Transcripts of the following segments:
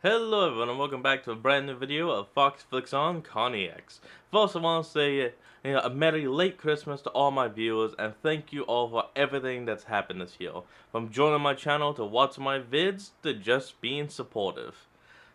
Hello everyone and welcome back to a brand new video of Fox Flicks on Connie X. First I want to say a merry late Christmas to all my viewers and thank you all for everything that's happened this year. From joining my channel to watching my vids to just being supportive.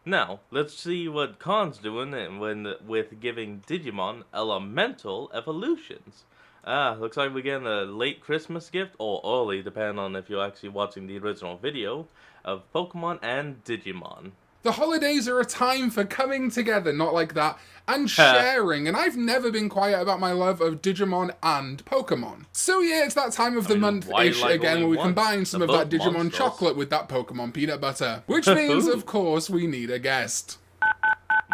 Now, let's see what Con's doing with giving Digimon elemental evolutions. Looks like we're getting a late Christmas gift, or early, depending on if you're actually watching the original video, of Pokemon and Digimon. The holidays are a time for coming together, not like that, and sharing, and I've never been quiet about my love of Digimon and Pokemon. So yeah, it's that time of the month-ish again where we combine some of that Digimon chocolate with that Pokemon peanut butter. Which means, of course, we need a guest.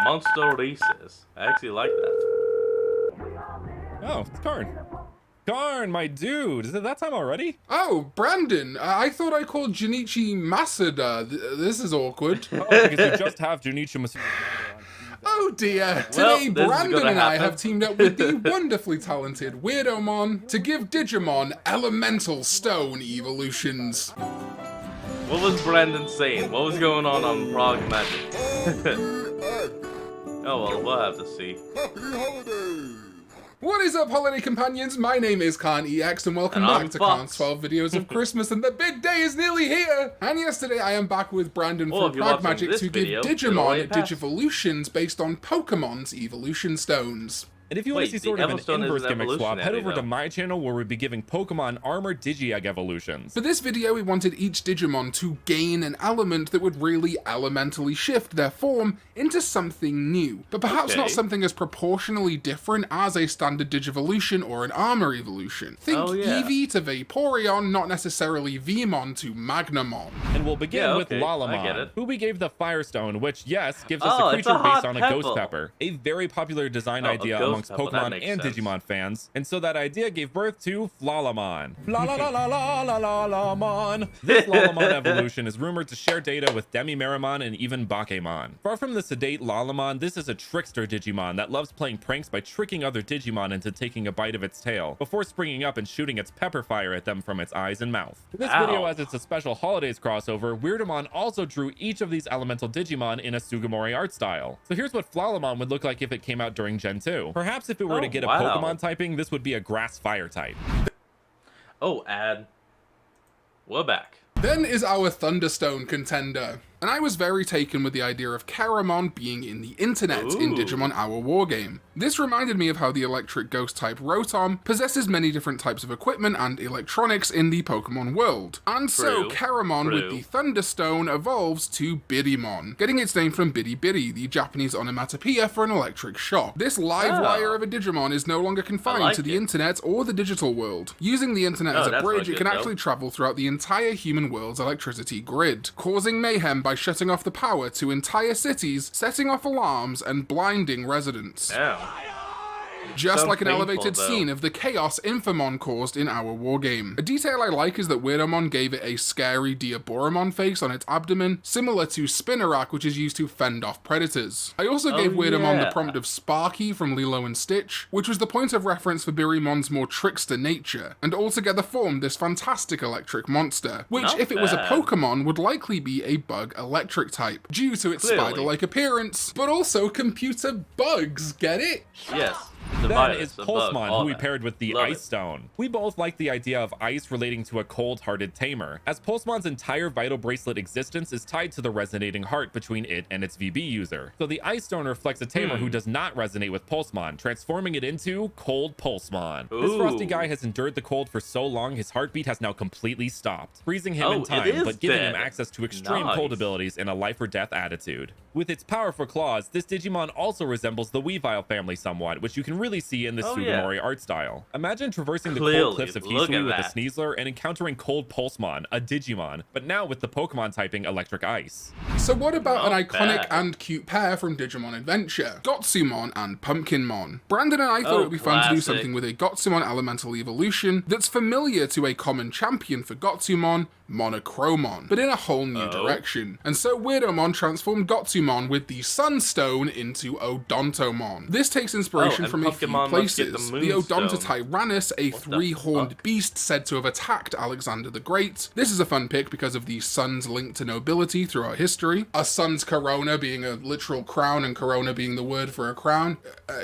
Monster Reese's. I actually like that. Oh, it's Karn. Karn, my dude, is it that time already? Oh, Brandon, I thought I called Junichi Masuda. This is awkward. Oh, because we just have Junichi Masuda. Oh dear, Well, today Brandon and I have teamed up with the wonderfully talented Weirdomon to give Digimon elemental stone evolutions. What was Brandon saying? What was going on Prague Magic? Oh well, we'll have to see. Happy holidays! What is up, holiday companions? My name is Khan EX, and welcome back to Khan's 12 videos of Christmas, and the big day is nearly here! And yesterday I am back with Brandon from Prague Magic to give Digimon Digivolutions based on Pokemon's evolution stones. And if you want to see sort of an inverse gimmick swap, head over to my channel where we'll be giving Pokemon Armored Digi-Egg evolutions. For this video, we wanted each Digimon to gain an element that would really elementally shift their form into something new, but perhaps not something as proportionally different as a standard Digivolution or an Armor evolution. Think Eevee to Vaporeon, not necessarily Vmon to Magnamon. And we'll begin with Lalamon, who we gave the Firestone, which, yes, gives us a creature based on a Ghost Pepper, a very popular design idea amongst Pokemon and Digimon fans, and so that idea gave birth to Flalamon. Flalamon. This Lalamon evolution is rumored to share data with Demi-Meramon and even Bakemon. Far from the sedate Lalamon, this is a trickster Digimon that loves playing pranks by tricking other Digimon into taking a bite of its tail, before springing up and shooting its pepper fire at them from its eyes and mouth. This video, as it's a special holidays crossover, Weirdomon also drew each of these elemental Digimon in a Sugimori art style. So here's what Flalamon would look like if it came out during Gen 2. Perhaps if it were to get a Pokemon typing, this would be a grass fire type. Oh, we're back. Then is our Thunderstone contender. And I was very taken with the idea of Caramon being in the internet in Digimon Our Wargame. This reminded me of how the electric ghost type Rotom possesses many different types of equipment and electronics in the Pokemon world. And so Caramon with the Thunderstone evolves to Bidimon, getting its name from Bidi Bidi, the Japanese onomatopoeia for an electric shock. This live wire of a Digimon is no longer confined to the internet or the digital world. Using the internet as a bridge, it can actually travel throughout the entire human world's electricity grid, causing mayhem by shutting off the power to entire cities, setting off alarms, and blinding residents. Just like an elevated scene of the chaos Infamon caused in Our Wargame. A detail I like is that Weirdomon gave it a scary Diaboromon face on its abdomen, similar to Spinarak, which is used to fend off predators. I also gave Weirdomon the prompt of Sparky from Lilo and Stitch, which was the point of reference for Birimon's more trickster nature, and altogether formed this fantastic electric monster, which, if it was a Pokemon, would likely be a bug electric type, due to its spider-like appearance, but also computer bugs, get it? Yes. Then is Pulsemon, who we paired with the Ice Stone. We both like the idea of ice relating to a cold-hearted tamer, as Pulsemon's entire Vital Bracelet existence is tied to the resonating heart between it and its VB user. So the Ice Stone reflects a tamer who does not resonate with Pulsemon, transforming it into Cold Pulsemon. This frosty guy has endured the cold for so long his heartbeat has now completely stopped, freezing him in time, but giving him access to extreme cold abilities and a life-or-death attitude. With its powerful claws, this Digimon also resembles the Weavile family somewhat, which you can really see in the Sugimori art style. Imagine traversing the cold cliffs of Hisui with a Sneasler and encountering Cold Pulsemon, a Digimon, but now with the Pokemon typing Electric Ice. So what about an iconic and cute pair from Digimon Adventure? Gotsumon and Pumpkinmon. Brandon and I thought it would be fun to do something with a Gotsumon elemental evolution that's familiar to a common champion for Gotsumon, Monochromon, but in a whole new direction. And so Weirdomon transformed Gotsumon with the Sunstone into Odontomon. This takes inspiration from a few places. The Odontotyrannus, a three-horned beast said to have attacked Alexander the Great. This is a fun pick because of the sun's link to nobility throughout history. A sun's corona being a literal crown and corona being the word for a crown,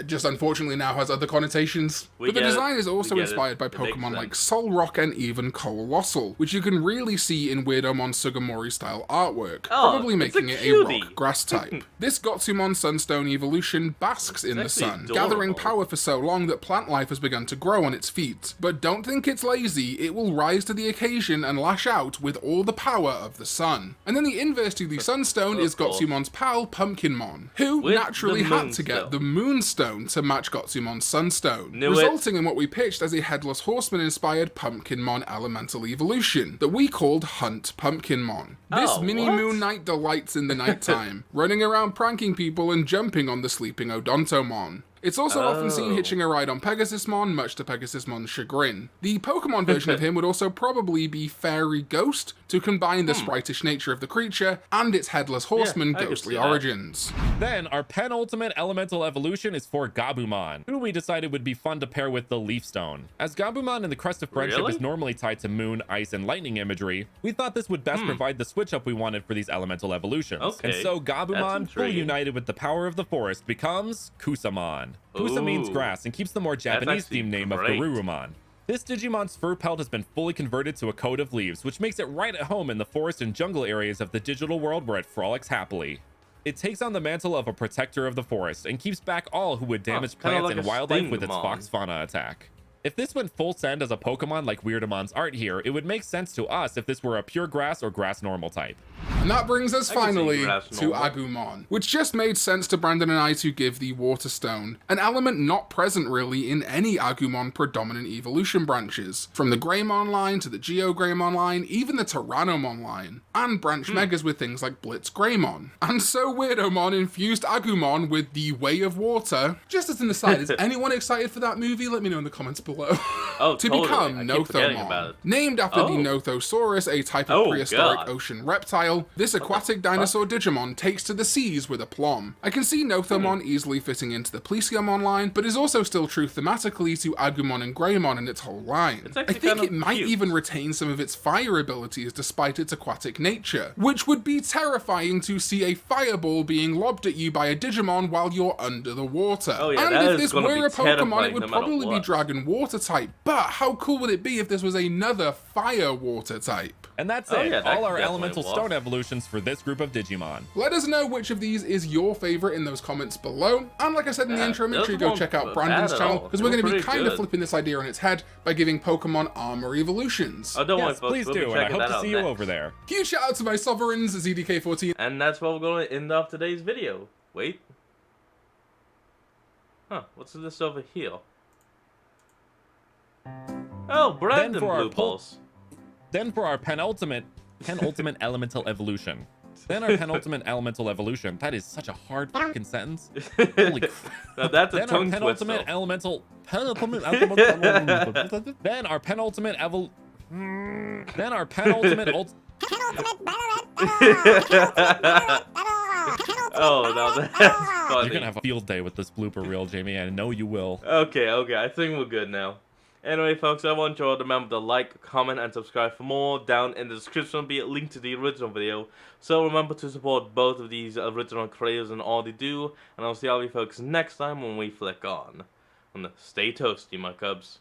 just unfortunately now has other connotations. But the design is also inspired by Pokemon like Solrock and even Colossal, which you can really see in Weirdomon Sugimori style artwork, probably making it a rock grass type. This Gotsumon Sunstone evolution basks in the sun, gathering power for so long that plant life has begun to grow on its feet. But don't think it's lazy, it will rise to the occasion and lash out with all the power of the sun. And then the inverse to the Sunstone is Gotsumon's pal Pumpkinmon, who naturally had to get the Moonstone to match Gotsumon's Sunstone, resulting in what we pitched as a Headless Horseman inspired Pumpkinmon elemental evolution that we called Hunt Pumpkinmon. This mini Moon Knight delights in the nighttime, running around pranking people and jumping on the sleeping Odontomon. It's also often seen hitching a ride on Pegasusmon, much to Pegasusmon's chagrin. The Pokemon version of him would also probably be Fairy Ghost, to combine the spritish nature of the creature and its Headless Horseman ghostly origins. Then, our penultimate elemental evolution is for Gabumon, who we decided would be fun to pair with the Leaf Stone. As Gabumon in the Crest of Friendship is normally tied to moon, ice, and lightning imagery, we thought this would best provide the switch-up we wanted for these elemental evolutions. And so Gabumon, fully united with the power of the forest, becomes Kusamon. Kusa means grass and keeps the more Japanese-themed name of Garurumon. This Digimon's fur pelt has been fully converted to a coat of leaves, which makes it right at home in the forest and jungle areas of the digital world where it frolics happily. It takes on the mantle of a protector of the forest and keeps back all who would damage plants and wildlife with its fox fauna attack. If this went full send as a Pokemon like Weirdomon's art here, it would make sense to us if this were a pure grass or grass normal type. And that brings us finally to Agumon, which just made sense to Brandon and I to give the Water Stone, an element not present really in any Agumon predominant evolution branches, from the Greymon line to the Geogreymon line, even the Tyrannomon line, and branch megas with things like Blitz Greymon. And so Weirdomon infused Agumon with the Way of Water. Just as an aside, is anyone excited for that movie? Let me know in the comments below. To become Nothomon. Named after the Nothosaurus, a type of prehistoric ocean reptile, this aquatic dinosaur Digimon takes to the seas with aplomb. I can see Nothomon easily fitting into the Plesiomon line, but is also still true thematically to Agumon and Greymon in its whole line. I think it might even retain some of its fire abilities despite its aquatic nature, which would be terrifying to see a fireball being lobbed at you by a Digimon while you're under the water. And if this were a Pokemon, it would probably be Dragon Water type, but how cool would it be if this was another Fire Water type? And that's it, all our elemental stone evolutions for this group of Digimon. Let us know which of these is your favorite in those comments below. And like I said in the intro, make sure you go check out Brandon's channel, because we're going to be kind of flipping this idea on its head by giving Pokemon armor evolutions. Yes, please do, and I hope to see you over there. Huge shout out to my sovereigns, ZDK14. And that's where we're going to end off today's video. Wait. What's this over here? Oh, Brandon Blue Pulse. Then for our penultimate elemental evolution. Then our penultimate elemental evolution. That is such a hard fucking sentence. Holy crap. Now that's a then tongue our penultimate twister. elemental. Then our penultimate Then our penultimate Oh, no, that's funny. You're gonna have a field day with this blooper reel, Jamie. I know you will. Okay, I think we're good now. Anyway, folks, I want you all to remember to like, comment, and subscribe for more. Down in the description will be a link to the original video. So remember to support both of these original creators and all they do. And I'll see all you folks next time when we flick on. And stay toasty, my cubs.